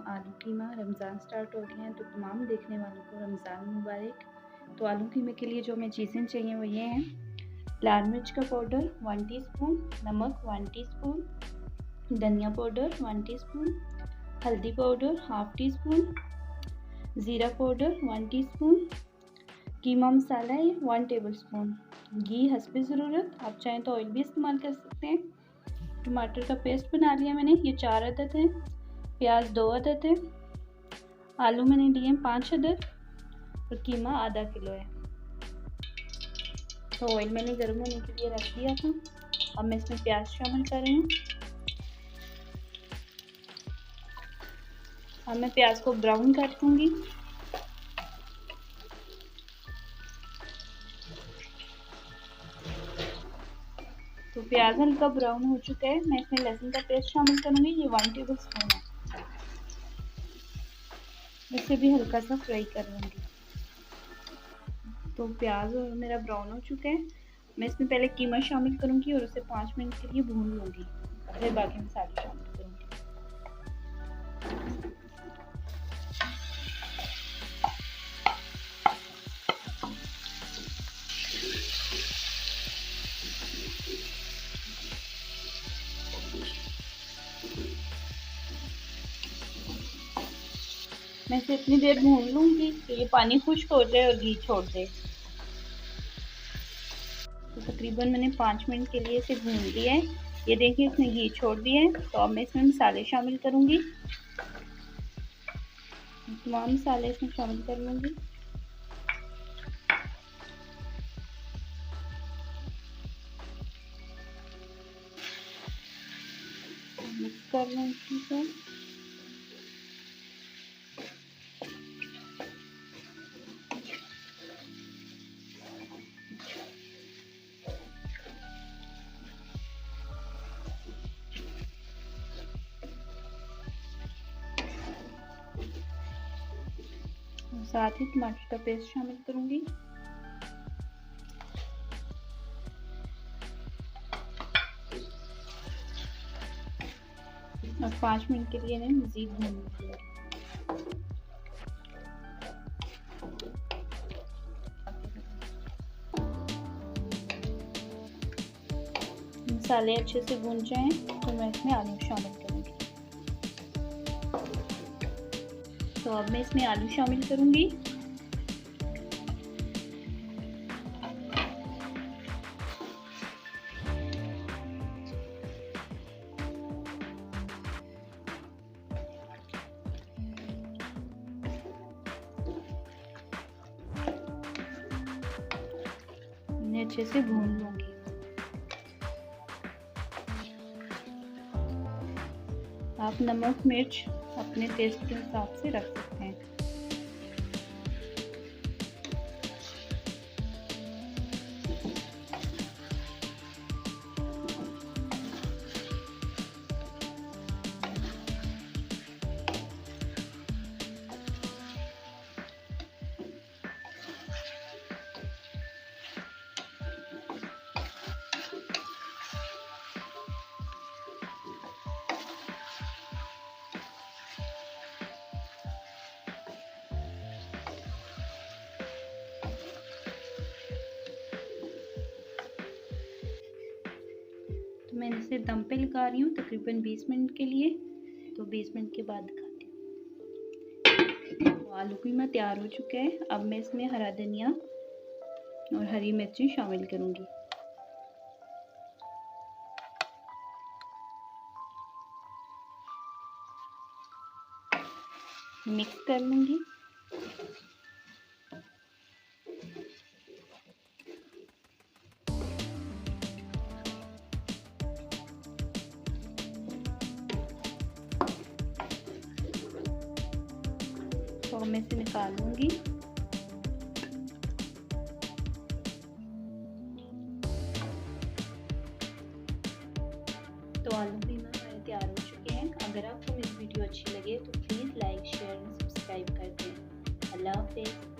आलू कीमा। रमज़ान स्टार्ट हो गया है तो तमाम देखने वालों को रमज़ान मुबारक। तो आलू कीमे के लिए जो हमें चीज़ें चाहिए वो ये हैं: लाल मिर्च का पाउडर 1 टीस्पून, नमक 1 टीस्पून, धनिया पाउडर 1 टीस्पून, हल्दी पाउडर 1/2 टीस्पून, ज़ीरा पाउडर 1 टीस्पून, कीमा मसाला है 1 टेबलस्पून, घी हस्बे ज़रूरत, आप चाहें तो ऑयल भी इस्तेमाल कर सकते हैं। टमाटर का पेस्ट बना लिया मैंने, ये 4 अदद है। प्याज 2 अदद है। आलू मैंने लिए 5 अदद और कीमा आधा किलो है। तो ऑयल मैंने गर्म होने के लिए रख दिया था। अब मैं इसमें प्याज शामिल कर रही हूँ। अब मैं प्याज को ब्राउन कर दूँगी। तो प्याज हल्का ब्राउन हो चुका है। मैं इसमें लहसुन का पेस्ट शामिल करूँगी, ये 1 टेबलस्पून है। इसे भी हल्का सा फ्राई कर लूँगी। तो प्याज मेरा ब्राउन हो चुका है। मैं इसमें पहले कीमा शामिल करूँगी और उसे 5 मिनट के लिए भून लूँगी, फिर बाकी मसाले शामिल करूँगी। मैं इसे इतनी देर भून लूँगी कि ये पानी खुश्क हो जाए और घी छोड़ दे। तो तकरीबन मैंने 5 मिनट के लिए इसे भून लिया है। ये देखिए इसने घी छोड़ दिया है। तो अब मैं इसमें मसाले शामिल करूँगी। तमाम मसाले इसमें शामिल कर लूँगी। मिक्स कर लूँगी इसे। साथ ही टमाटर का पेस्ट शामिल करूँगी। और 5 मिनट के लिए इन्हें मज़ीद भून लूँगी। मसाले अच्छे से भून जाएं तो मैं इसमें आलू शामिल करूँगी। तो अब मैं इसमें आलू शामिल करूँगी। इन्हें अच्छे से भून लूँगी। आप नमक मिर्च अपने टेस्ट के हिसाब से रख सकते हैं। तो मैं इसे दम पे लगा रही हूँ तकरीबन 20 मिनट के लिए। तो 20 मिनट के बाद दिखाती हूँ। तो आलू कीमा तैयार हो चुका है। अब मैं इसमें हरा धनिया और हरी मिर्ची शामिल करूँगी। मिक्स कर लूँगी। तो मैं इसे निकाल लूँगी। तो आलू कीमा हमारे तैयार हो चुके हैं। अगर आपको मेरी वीडियो अच्छी लगे तो please like share and subscribe कर दें। अल्लाह हाफ़िज़।